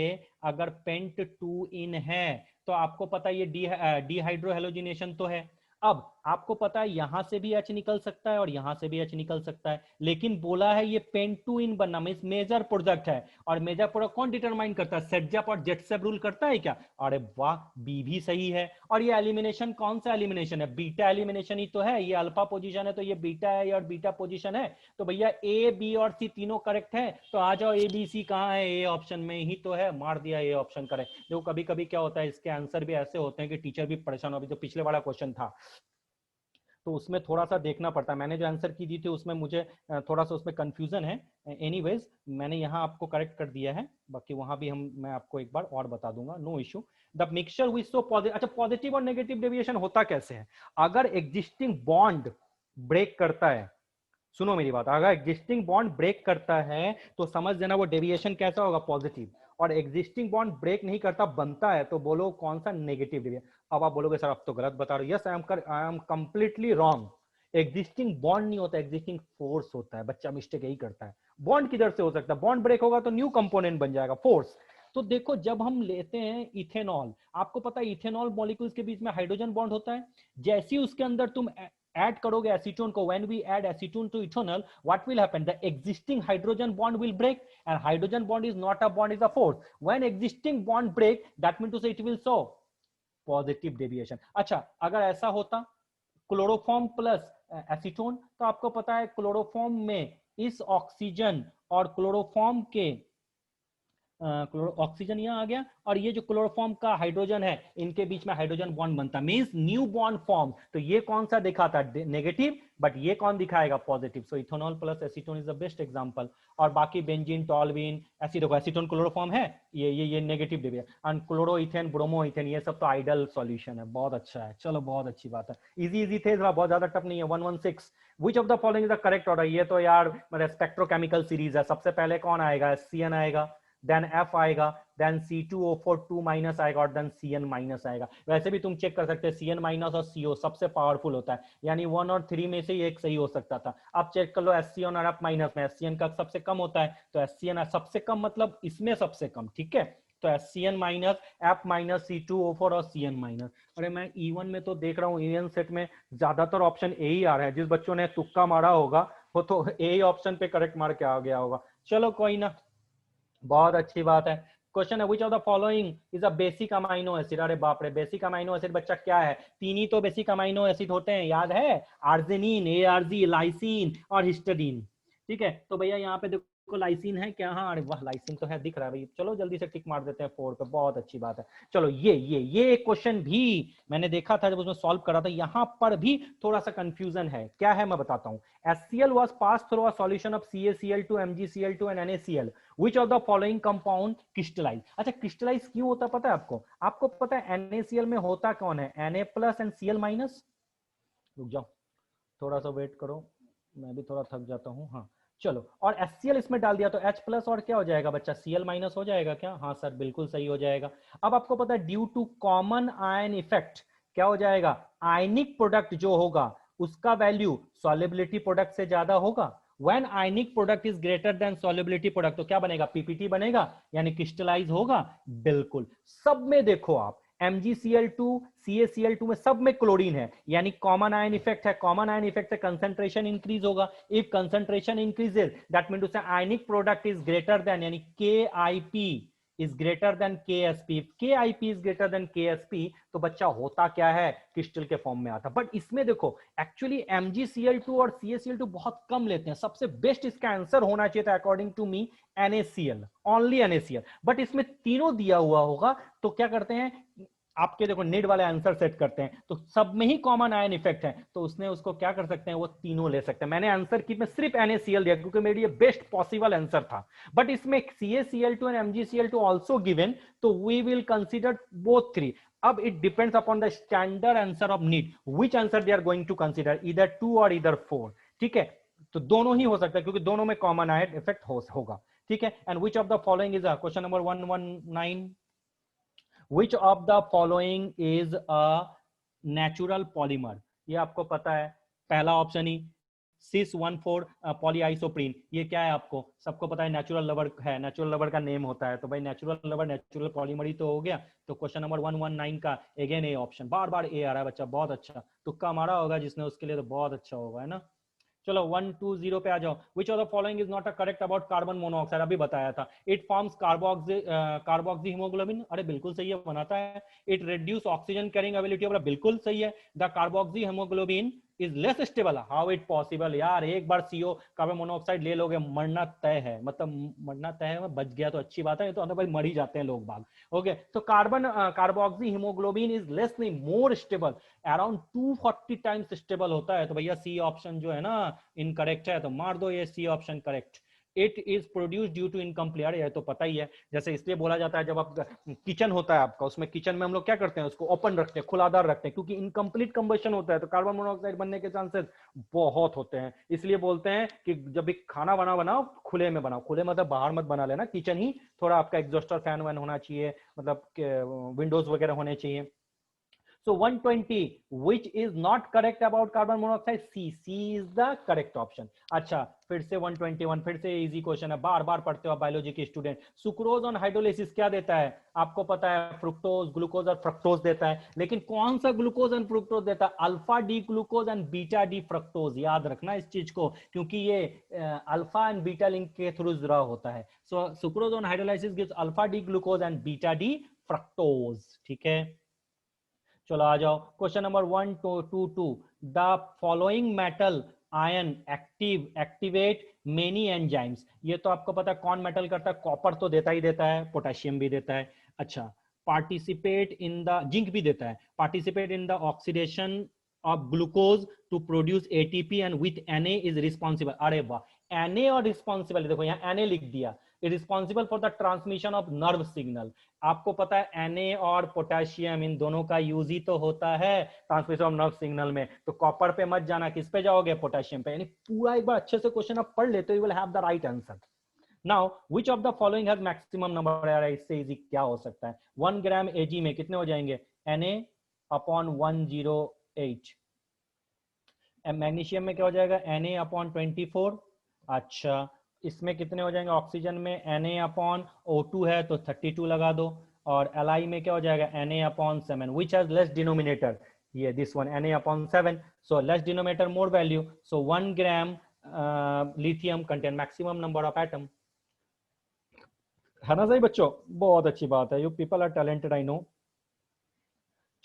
अगर पेंट 2 इन है तो आपको पता है ये डिहाइड्रोहेलोजिनेशन तो है। अब आपको पता है यहां से भी H निकल सकता है और यहां से भी H निकल सकता है, लेकिन बोला है ये पेंट 2 इन बनना मींस मेजर प्रोडक्ट है। और मेजर प्रोडक्ट कौन डिटरमाइन करता है? सेटजप और जेटसेप रूल करता है क्या? अरे वाह, बी भी सही है। और ये एलिमिनेशन कौन सा एलिमिनेशन है? बीटा एलिमिनेशन ही तो है। ये अल्फा पोजीशन है तो ये बीटा है और बीटा पोजीशन है। तो भैया A B और C तीनों करेक्ट है। तो आ जाओ ABC कहाँ है? ए ऑप्शन में ही तो है, मार दिया ए ऑप्शन करेक्ट। देखो कभी कभी क्या होता है, इसके आंसर भी ऐसे होते हैं कि टीचर भी परेशान हो। अभी जो पिछले वाला क्वेश्चन था तो उसमें थोड़ा सा देखना पड़ता है। मैंने जो आंसर की दी थी उसमें मुझे थोड़ा सा उसमें कंफ्यूजन है। एनीवेज मैंने यहाँ आपको करेक्ट कर दिया है, बाकी वहां भी मैं आपको एक बार और बता दूंगा, no issue. The mixture which so positive. अच्छा पॉजिटिव और नेगेटिव डेविएशन होता कैसे है? अगर एग्जिस्टिंग बॉन्ड ब्रेक करता है, सुनो मेरी बात, अगर एग्जिस्टिंग बॉन्ड ब्रेक करता है तो समझ देना वो डेविएशन कैसा होगा? पॉजिटिव। और एग्जिस्टिंग बॉन्ड ब्रेक नहीं करता, बनता है, तो बोलो कौन सा? Negative deviation. अब आप बोलोगे सर आप तो गलत बता रहे हो। Yes I am completely wrong. Existing bond नहीं होता, एग्जिस्टिंग फोर्स होता है। बच्चा मिस्टेक यही करता है। बॉन्ड किधर से हो सकता है? बॉन्ड ब्रेक होगा तो न्यू कंपोनेंट बन जाएगा, फोर्स। तो देखो जब हम लेते हैं इथेनॉल, आपको पता है इथेनॉल मॉलिक्यूल्स के बीच में हाइड्रोजन बॉन्ड होता है। जैसे ही उसके अंदर तुम ऐड करोगे एसीटोन को, when we add acetone to ethanol what will happen? The existing hydrogen bond will break, and hydrogen bond is not a bond, is a force. When existing bond break that mean to say it will show positive deviation. अच्छा अगर ऐसा होता chloroform plus acetone, तो आपको पता है chloroform में इस ऑक्सीजन और क्लोरोफॉर्म के ऑक्सीजन यहाँ आ गया, और ये जो क्लोरोफॉर्म का हाइड्रोजन है, इनके बीच में हाइड्रोजन बॉन्ड बनता है, मींस न्यू बॉन्ड फॉर्म। तो ये कौन सा दिखाता है? नेगेटिव, बट ये कौन दिखाएगा? Positive. So ethanol plus acetone is the best example. और बाकी बेंजीन, टॉल्यूइन, देखो एसीटोन क्लोरोफॉर्म है, ये नेगेटिव डिविजन, और क्लोरो इथेन, ब्रोमो इथेन, ये सब तो आइडल सॉल्यूशन है। बहुत अच्छा है, चलो बहुत अच्छी बात है, इजी इजी थे, बहुत ज्यादा टफ नहीं है। 116 which of the following is the correct order? ये तो यार मेरा स्पेक्ट्रोकेमिकल सीरीज है, सबसे पहले कौन आएगा? CN आएगा, देन F आएगा, देन C2O4 2 माइनस आएगा, और देन CN माइनस आएगा। वैसे भी तुम चेक कर सकते हैं, CN माइनस और CO सबसे पावरफुल होता है, यानी 1 और 3 में से ही एक सही हो सकता था। अब चेक कर लो SCN और F माइनस में, SCN का सबसे कम होता है, तो SCN सबसे कम मतलब इसमें सबसे कम, ठीक है। तो SCN minus, F minus, C2O4 और CN माइनस। अरे मैं E1 में तो देख रहा हूँ, EN सेट में ज्यादातर ऑप्शन ए ही आ रहा है, जिस बच्चों ने तुक्का मारा होगा वो तो ए ही ऑप्शन पे करेक्ट मार के आ गया होगा। चलो कोई ना, बहुत अच्छी बात है। क्वेश्चन है, which of the following is a basic amino acid? अरे बाप रे, बेसिक अमाइनो एसिड बच्चा क्या है? तीन ही तो बेसिक अमाइनो एसिड होते हैं, याद है? आर्जिनिन, ARG, लाइसिन और हिस्टडीन। ठीक है, तो भैया यहाँ पे देखो लाइसिन है क्या? हाँ, अरे वाह, लाइसिन तो है, दिख रहा है भाई। चलो जल्दी से टिक मार देते हैं 4 पे, बहुत अच्छी बात है। चलो ये क्वेश्चन भी मैंने देखा था जब उसमें सॉल्व करा था, यहाँ पर भी थोड़ा सा कंफ्यूजन है। क्या है मैं बताता हूँ। HCl was passed through a solution of CaCl2, MgCl2 and NaCl. Which of the following compound crystallize? अच्छा, क्रिस्टलाइज क्यों होता पता है आपको? आपको पता है NaCl में होता कौन है? Na plus and Cl minus. रुक जाओ, थोड़ा सा वेट करो, मैं भी थोड़ा थक जाता हूँ। हाँ चलो, और HCl इसमें डाल दिया तो H प्लस और क्या हो जाएगा बच्चा? Cl माइनस हो जाएगा क्या? हाँ सर, बिल्कुल सही हो जाएगा। अब आपको पता है due to common ion effect क्या हो जाएगा? आयनिक प्रोडक्ट जो होगा उसका वैल्यू सॉल्युबिलिटी प्रोडक्ट से ज्यादा होगा। When ionic product is greater then solubility product, तो क्या बनेगा? PPT बनेगा, यानी क्रिस्टलाइज होगा। बिल्कुल, सब में देखो आप, MgCl2, CaCl2 में सब में क्लोरीन है, यानी कॉमन आयन इफेक्ट है। कॉमन आयन इफेक्ट से कंसंट्रेशन इंक्रीज होगा। If concentration increases, that mean to say ionic product is greater than, यानी KIP is greater than KSP. If KIP is greater than KSP, तो बच्चा होता क्या है? Crystal के फॉर्म में आता। बट इसमें देखो एक्चुअली MgCl2 और CaCl2 बहुत कम लेते हैं। सबसे बेस्ट इसका आंसर होना चाहिए था according to me NaCl, only NaCl। But इसमें तीनों दिया हुआ होगा, तो क्या करते हैं आपके, देखो नेट वाले आंसर सेट करते हैं, तो सब में ही कॉमन आयन इफेक्ट है, तो उसने उसको क्या कर सकते हैं? वो तीनों ले सकते हैं। मैंने आंसर की में सिर्फ NaCl दिया क्योंकि मेरी ये बेस्ट पॉसिबल आंसर था। बट इसमें CaCl2 and MgCl2 also given, तो we will consider both three. अब it depends upon the standard answer of NEET, which answer they are going to consider, इधर 2 और इधर 4। ठीक है, तो दोनों ही हो सकता है क्योंकि दोनों में कॉमन आयन इफेक्ट होगा। ठीक है, and which of the following is question number 119, Which of the following is a natural polymer? ये आपको पता है, पहला ऑप्शन ही cis 1,4 पॉलीआइसोप्रीन। ये क्या है आपको सबको पता है, नेचुरल लवर है, नेचुरल लवर का नेम होता है, तो भाई नेचुरल लवर नेचुरल पॉलीमर ही तो हो गया। तो क्वेश्चन नंबर 119 का अगेन ए ऑप्शन, बार बार ए आ रहा है बच्चा, बहुत अच्छा तुक्का मारा होगा जिसने, उसके लिए तो बहुत अच्छा होगा, है ना। चलो 120 पे आ जाओ। Which of the following is not a correct about carbon monoxide? अभी बताया था, इट फॉर्म्स कार्बोक्सी हीमोग्लोबिन। अरे बिल्कुल सही है, बनाता है। It reduce oxygen carrying ability, बिल्कुल सही है। The carboxy haemoglobin is less stable, how it possible? यार एक बार CO कार्बन मोनोऑक्साइड ले लोगे मरना तय है, मतलब मरना तय है, बच गया तो अच्छी बात है, तो अदरवाइज मर ही जाते हैं लोग बाग। ओके, तो कार्बोक्सी हीमोग्लोबिन इज लेस नहीं, more stable, around 240 times stable होता है। तो भैया सी ऑप्शन जो है ना इनकरेक्ट है, तो मार दो ये C option correct. It is produce due to incomplete, ये तो पता ही है। जैसे इसलिए बोला जाता है, जब आप किचन होता है आपका, उसमें किचन में हम लोग क्या करते हैं, उसको ओपन रखते हैं, खुलादार रखते हैं, क्योंकि इनकम्प्लीट कंबशन होता है, तो कार्बन मोनोऑक्साइड बनने के चांसेस बहुत होते हैं। इसलिए बोलते हैं कि जब भी खाना बनाओ खुले में बनाओ, खुले मतलब बाहर मत बना लेना, किचन ही थोड़ा आपका एग्जॉस्टर फैन वैन होना चाहिए, मतलब विंडोज वगैरह होने चाहिए। So 120, which is not correct about carbon monoxide? C is the correct option. अच्छा, फिर से 121, फिर से इजी क्वेश्चन है, बार बार पढ़ते हो बायोलॉजी के स्टूडेंट। सुक्रोज ऑन हाइड्रोलिसिस क्या देता है? आपको पता है फ्रुक्टोज, ग्लूकोज और फ्रक्टोज देता है, लेकिन कौन सा ग्लूकोज एंड फ्रुक्टोज देता है? Alpha D glucose and beta D fructose. याद रखना इस चीज को, क्योंकि ये अल्फा एंड बीटा लिंक के थ्रू जुड़ा होता है। So sucrose on hydrolysis gives alpha D glucose and beta D fructose. ठीक है, चलो आ जाओ question number 122, the following metal ion activate many enzymes, ये तो आपको पता है कौन मेटल करता है, कॉपर तो देता ही देता है, पोटेशियम भी देता है। अच्छा, पार्टिसिपेट इन द, जिंक भी देता है, participate in the oxidation of glucose to produce ATP and with Na is responsible. अरे वाह, Na और रिस्पॉन्सिबल, देखो यहाँ Na लिख दिया, responsible for the transmission of nerve signal. आपको पता है Na और पोटेशियम इन दोनों का यूज ही तो होता है ट्रांसमिशन ऑफ नर्व सिग्नल में, तो कॉपर पे मत जाना, किस पे जाओगे, पोटेशियम पे। यानी पूरा एक बार अच्छे से क्वेश्चन आप पढ़ लेते हो, you will have the right answer. Now which of the following has maximum number, यार इससे इजी क्या हो सकता है। 1 ग्राम Ag में कितने हो जाएंगे, Na अपॉन 108। मैग्नीशियम में क्या हो जाएगा, Na अपॉन 24। अच्छा, इसमें कितने हो जाएंगे, ऑक्सीजन में Na अपॉन O2 है तो 32 लगा दो, और Li में क्या हो जाएगा, Na upon 7, which has less denominator, ये this one Na upon 7, so less denominator more value, so 1 gram lithium contain maximum number of atom. है ना सही बच्चों, बहुत अच्छी बात है, you people are talented I know.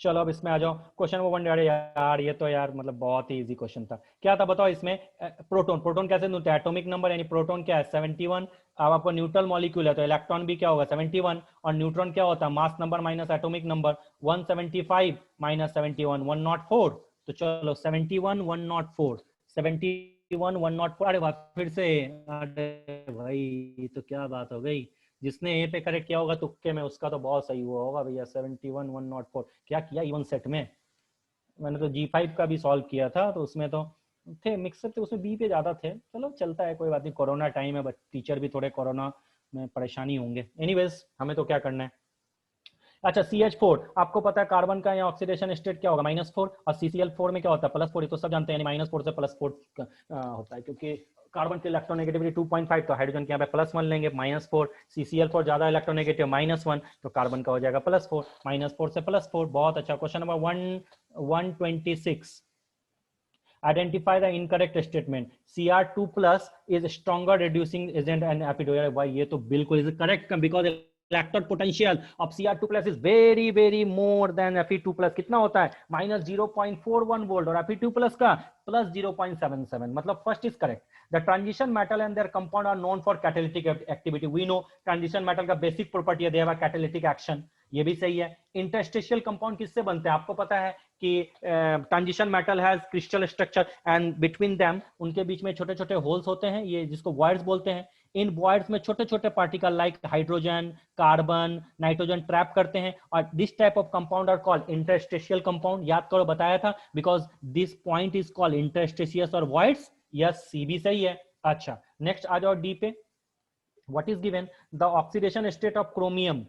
चलो अब इसमें आ जाओ, क्वेश्चन नंबर 1। अरे यार ये तो यार मतलब बहुत ही इजी क्वेश्चन था, क्या था बताओ इसमें। प्रोटॉन, प्रोटॉन कैसे ढूंढते हैं, एटॉमिक नंबर, यानी प्रोटॉन क्या है 71। अब आपको न्यूट्रल मॉलिक्यूल है तो इलेक्ट्रॉन भी क्या होगा 71, और न्यूट्रॉन क्या होता है, mass number minus atomic number, 175 minus 71 104। तो चलो 71 104, 71 104, अरे वाह फिर से, अरे भाई ये तो क्या बात हो गई, जिसने ए पे करेक्ट किया होगा तुक्के में उसका तो बहुत सही हुआ होगा भैया। 71 104 क्या किया इवन सेट में, मैंने तो G5 का भी सॉल्व किया था, तो उसमें तो थे मिक्सर थे, उसमें बी पे ज्यादा थे, चलो चलता है कोई बात नहीं, कोरोना टाइम है, बट टीचर भी थोड़े कोरोना में परेशानी होंगे, एनीवेज हमें तो क्या करना है। अच्छा CH4, आपको पता है कार्बन का यहाँ ऑक्सीडेशन स्टेट क्या होगा -4, और CCl4 में क्या होता है +4, तो सब जानते हैं -4 से +4 होता है, क्योंकि कार्बन की इलेक्ट्रोनेगेटिविटी 2.5, तो हाइड्रोजन के यहाँ पे +1 लेंगे, -4, CCl4 ज्यादा इलेक्ट्रोनेगेटिव -1, तो कार्बन का हो जाएगा +4, -4 से +4। बहुत अच्छा, question number 126, identify the incorrect statement, Cr2 plus is stronger reducing agent and epidural। भाई ये तो बिल्कुल is correct, because electrode potential of Cr2 plus is very more than Fe2 plus। कितना होता है -0.41 वोल्ट, और Fe2 plus का +0.77, मतलब first is correct. The transition metal and their compound are known for catalytic activity। We know transition metal का basic property है, they have a catalytic action, ये भी सही है। इंटरस्टेशियल कंपाउंड किससे बनते हैं, आपको पता है कि transition metal has crystal structure and between them, उनके बीच में छोटे छोटे होल्स होते हैं, ये जिसको वॉइड्स बोलते हैं। इन वॉइड्स में छोटे छोटे particle like hydrogen, carbon, nitrogen trap करते हैं, और this type of compound are called interstitial compound. याद करो, बताया था, because this point is called interstitial और वॉइड्स। यस, सी भी सही है। अच्छा, नेक्स्ट आ जाओ डी पे। what is given, the oxidation state of chromium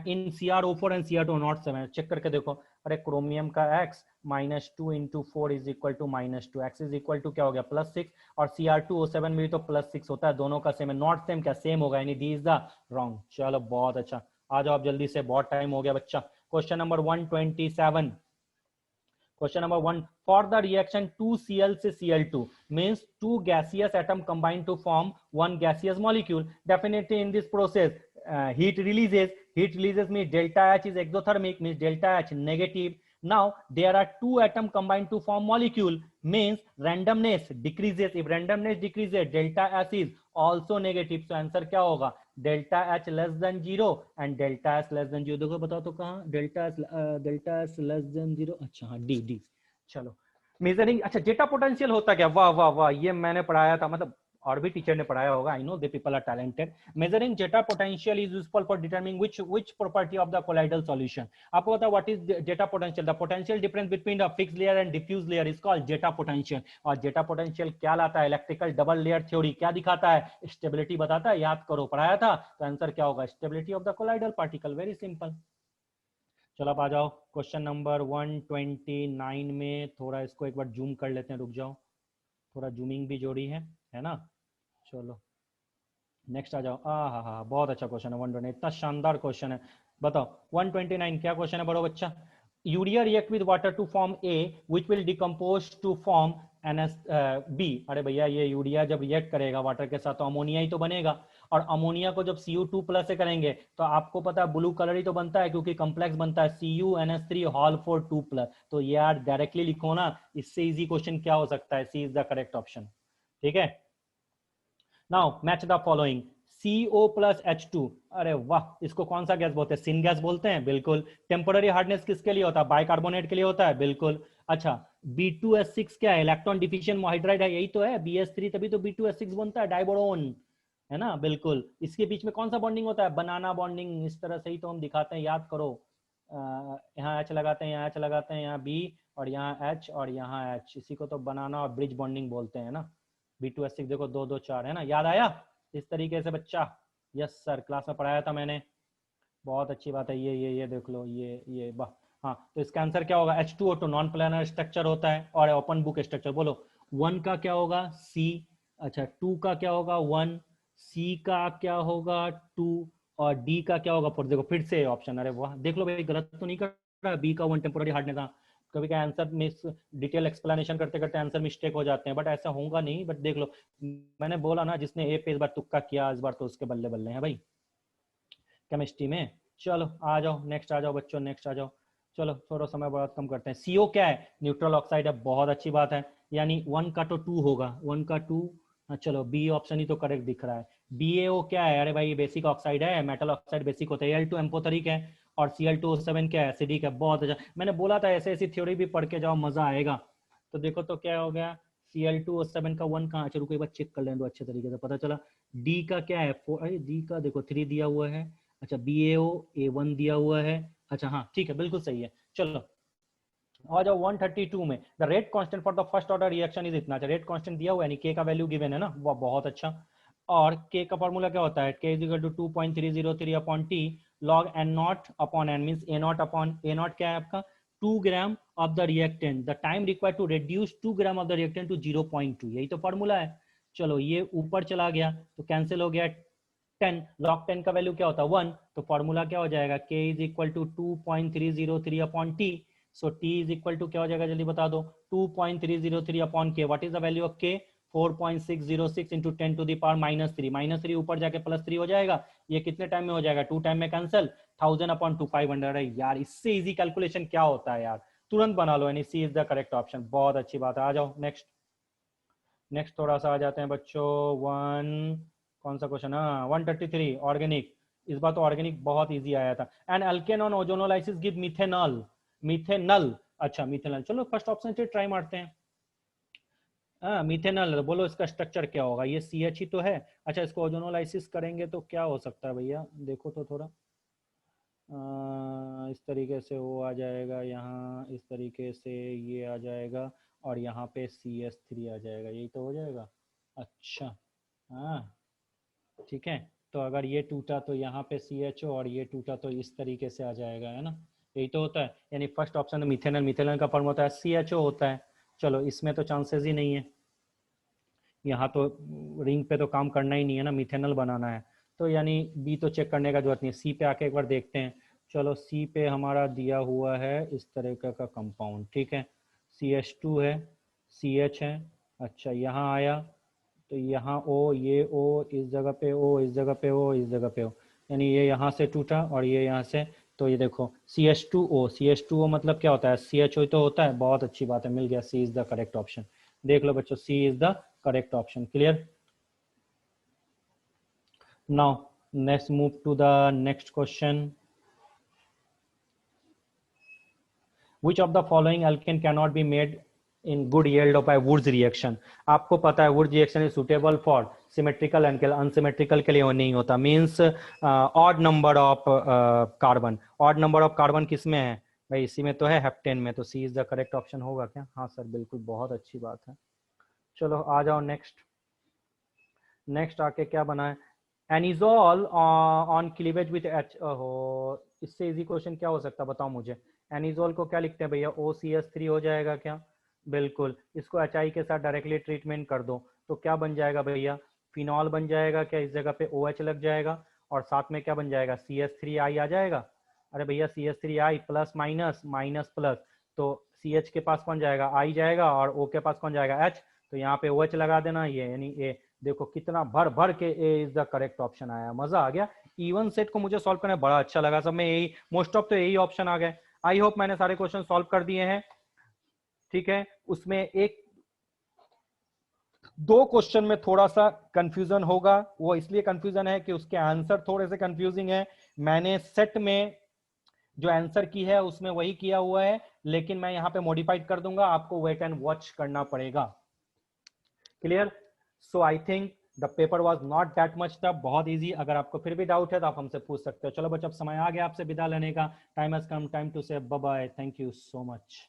in CrO4 and Cr2 not 7। Check करके देखो, अरे क्रोमियम का x -2 into 4 is equal to -2, x is equal to क्या हो गया +6, और Cr2O7 में भी तो +6 होता है, दोनों का सेम है, नॉट सेम क्या सेम होगा, यानी डी इज द रॉन्ग। चलो बहुत अच्छा, आ जाओ आप जल्दी से, बहुत टाइम हो गया बच्चा। Question number 127, question number 1, for the reaction 2Cl से Cl2 means 2 gaseous atom combine to form 1 gaseous molecule, definitely in this process heat releases means delta H is exothermic, means delta H negative। now there are 2 atom combined to form molecule, means randomness decreases, if randomness decreases delta H is also negative, so answer क्या होगा, delta H less than 0 and delta S less than 0। देखो बताओ तो कहाँ delta S less than 0, अच्छा हाँ D. चलो measuring, अच्छा जेटा पोटेंशियल होता क्या, वाह वाह वाह, ये मैंने पढ़ाया था, मतलब और भी टीचर ने पढ़ाया होगा, I know they people are talented. Measuring zeta potential is useful for determining which property of the colloidal solution। आपको पता है what is zeta potential, the potential difference between the fixed layer and diffuse layer is called zeta potential. और zeta potential क्या लाता है, electrical double layer theory क्या दिखाता है, स्टेबिलिटी बताता है, याद करो पढ़ाया था, तो आंसर क्या होगा, stability of the colloidal particle, very simple. चलो आप आ जाओ क्वेश्चन नंबर 129 में, थोड़ा इसको एक बार जूम कर लेते हैं, रुक जाओ, थोड़ा जूमिंग भी जोड़ी है ना। चलो नेक्स्ट आ जाओ। हाँ, बहुत अच्छा क्वेश्चन है 129, इतना शानदार क्वेश्चन है। बताओ 129 क्या क्वेश्चन है बड़ो बच्चा। Urea react with water to form A which will decompose to form NS B. अरे भैया ये यूरिया जब रिएक्ट करेगा वाटर के साथ तो अमोनिया ही तो बनेगा, और अमोनिया को जब Cu2+ से करेंगे तो आपको पता है ब्लू कलर ही तो बनता है, क्योंकि कॉम्प्लेक्स बनता है CuNH3 होल फॉर 2+। तो यार डायरेक्टली लिखो ना, इससे इजी क्वेश्चन क्या हो सकता है? सी इज द करेक्ट ऑप्शन। ठीक है, now match the following. CO+H2, अरे वाह, इसको कौन सा गैस बोलते हैं? सिन गैस बोलते हैं, बिल्कुल। टेम्पोररी हार्डनेस किसके लिए होता है? बाइकार्बोनेट के लिए होता है, बिल्कुल। अच्छा, B2S6 क्या है? इलेक्ट्रॉन डिफिशिएंट मोहाइड्राइड है, यही तो है। BS3 तभी तो B2S6 बनता है, डाइबोरोन, है ना, बिल्कुल। इसके बीच में कौन सा बॉन्डिंग होता है? बनाना बॉन्डिंग। इस तरह से ही तो हम दिखाते हैं, याद करो। यहाँ H लगाते हैं, यहाँ H लगाते हैं, यहाँ B, और यहाँ H, और यहाँ H। इसी को तो बनाना और ब्रिज बॉन्डिंग बोलते हैं ना। B2S6 देखो 2 2 4 है ना, याद आया? इस तरीके से बच्चा। यस सर, क्लास में पढ़ाया था मैंने। बहुत अच्छी बात है। ये देख लो, ये वाह। हाँ, तो इसका आंसर क्या होगा? H2O2 नॉन प्लानर स्ट्रक्चर होता है और ओपन बुक स्ट्रक्चर। बोलो 1 का क्या होगा? C। अच्छा, 2 का क्या होगा? 1। C का क्या होगा? 2। और D का क्या होगा? 4। देखो फिर से ऑप्शन, अरे वाह, देख लो भाई, गलत तो नहीं कर रहा। B का 1 टेम्पोररी हार्डनेस था। कभी क्या आंसर मिस, डिटेल एक्सप्लेनेशन करते करते आंसर मिस्टेक हो जाते हैं, बट ऐसा होगा नहीं। बट देख लो, मैंने बोला ना, जिसने ए पे इस बार तुक्का किया, इस बार तो उसके बल्ले बल्ले हैं भाई केमिस्ट्री में। चलो आ जाओ, नेक्स्ट आ जाओ बच्चों, नेक्स्ट आ जाओ। चलो थोड़ा समय बहुत कम करते हैं। CO क्या है? न्यूट्रल ऑक्साइड है, बहुत अच्छी बात है। यानी 1 का तो 2 होगा, 1 का 2। चलो बी ऑप्शन ही तो करेक्ट दिख रहा है। BaO क्या है? अरे भाई बेसिक ऑक्साइड है, मेटल ऑक्साइड बेसिक होता है। Al2 एम्फोथेरिक है, और Cl2O7 क्या है? एसिडिक है। बहुत अच्छा, मैंने बोला था ऐसे ऐसी थ्योरी भी पढ़ के जाओ, मजा आएगा। तो देखो तो क्या हो गया? Cl2O7 का 1 कहाँ? चलो एक बार चेक कर लें तो अच्छे तरीके से पता चला। D का क्या है? 4। अरे D का देखो 3 दिया हुआ है। अच्छा, BaO A1 दिया हुआ है। अच्छा हाँ ठीक है, बिल्कुल सही है। चलो आ जाओ 132 में। The rate constant for the first order reaction is इतना। अच्छा, रेट कांस्टेंट दिया हुआ है, यानी के का वैल्यू गिवन है ना, वो बहुत अच्छा। और के का फॉर्मूला क्या होता है? K is equal to 2.303 upon T log N not upon N, means A not upon A not क्या है आपका? 2 gram of the reactant. The time required to reduce 2 gram of the reactant to 0.2, यही तो formula है। चलो ये ऊपर चला गया तो कैंसिल हो गया। 10 लॉग 10 का वैल्यू क्या होता है? 1। तो फॉर्मूला क्या हो जाएगा? K is equal to 2.303 upon T. So T is equal to क्या हो जाएगा? जल्दी बता दो। 2.303 upon K. What is the value of K? 4.606 into 10⁻³ -3 ऊपर जाके +3 हो जाएगा। ये कितने टाइम में हो जाएगा? 2 टाइम में कैंसिल। 1000 अपॉन 2 500 है यार। इससे इजी कैलकुलेशन क्या होता है यार? तुरंत बना लो, यानी सी इज द करेक्ट ऑप्शन। बहुत अच्छी बात है। आ जाओ नेक्स्ट। नेक्स्ट थोड़ा सा आ जाते हैं बच्चों। वन, कौन सा क्वेश्चन? हाँ 133 ऑर्गेनिक। इस बार तो ऑर्गेनिक बहुत इजी आया था। N alkane on ozonolysis give methanol. Methanal, अच्छा मिथेनल। चलो फर्स्ट ऑप्शन से ट्राई मारते हैं। हाँ मिथेनल, बोलो इसका स्ट्रक्चर क्या होगा? ये CH ही तो है। अच्छा, इसको ओजोनोलाइसिस करेंगे तो क्या हो सकता है भैया? देखो तो थोड़ा। इस तरीके से वो आ जाएगा यहाँ, इस तरीके से ये आ जाएगा, और यहाँ पे CH3 आ जाएगा, यही तो हो जाएगा। अच्छा, हाँ ठीक है। तो अगर ये टूटा तो यहाँ पे CHO, और ये टूटा तो इस तरीके से आ जाएगा, है ना? यही तो होता है। यानी फर्स्ट ऑप्शन तो मिथेनल, मिथेनल का फॉर्म होता है CHO होता है। चलो इसमें तो चांसेस ही नहीं है, यहाँ तो रिंग पे तो काम करना ही नहीं है ना, मिथेनल बनाना है। तो यानी बी तो चेक करने का जरूरत नहीं है, सी पे आके एक बार देखते हैं। चलो सी पे हमारा दिया हुआ है इस तरह का कंपाउंड, ठीक है। CH2 है, CH है। अच्छा यहाँ आया तो यहाँ O, ये O इस जगह पे, O इस जगह पे, O इस जगह पे, O, यानी ये यहाँ से टूटा और ये यहाँ से। तो ये देखो CH2O, CH2O मतलब क्या होता है? CHO तो होता है। बहुत अच्छी बात है, मिल गया। C is the correct option. देख लो बच्चों, C is the correct option. Clear? Now let's move to the next question. Which of the following alkane cannot be made in good yield by Wurtz reaction? आपको पता है Wurtz reaction is suitable for symmetrical alkyl, unsymmetrical के लिए नहीं होता। Means odd number of carbon, odd number of carbon किस में है भाई? इसी में तो है, हेप्टेन में। तो सी इज द करेक्ट ऑप्शन होगा क्या? हाँ सर बिल्कुल, बहुत अच्छी बात है। चलो आ जाओ नेक्स्ट। नेक्स्ट आके क्या बना है? Anisole on cleavage with H. इससे इजी क्वेश्चन क्या हो सकता है बताओ मुझे? एनिजोल को क्या लिखते हैं भैया? OCH3 हो जाएगा क्या? बिल्कुल। इसको HI के साथ डायरेक्टली ट्रीटमेंट कर दो तो क्या बन जाएगा भैया? फिनॉल बन जाएगा क्या? इस जगह पे OH लग जाएगा, और साथ में क्या बन जाएगा? CH3I आ जाएगा। अरे भैया CH3I plus minus minus plus, तो CH के पास कौन जाएगा, I जाएगा, और O के पास कौन जाएगा, H। तो यहाँ पे OH लगा देना, ये यानी A। देखो कितना भर भर के A is the correct option आया, मजा आ गया। इवन सेट को मुझे सॉल्व करना बड़ा अच्छा लगा, सब में यही मोस्ट ऑफ तो यही ऑप्शन आ गए। आई होप मैंने सारे क्वेश्चन सॉल्व कर दिए हैं। ठीक है, उसमें एक दो क्वेश्चन में थोड़ा सा कंफ्यूजन होगा, वो इसलिए कंफ्यूजन है कि उसके आंसर थोड़े से कंफ्यूजिंग है। मैंने सेट में जो आंसर की है उसमें वही किया हुआ है, लेकिन मैं यहाँ पे मॉडिफाइड कर दूंगा, आपको वेट एंड वॉच करना पड़ेगा। Clear? So I think the paper was not that much tough, बहुत ईजी। अगर आपको फिर भी डाउट है तो आप हमसे पूछ सकते हो। चलो बच्चों, अब समय आ गया आपसे विदा लेने का, time has come, time to say bye bye, thank you so much.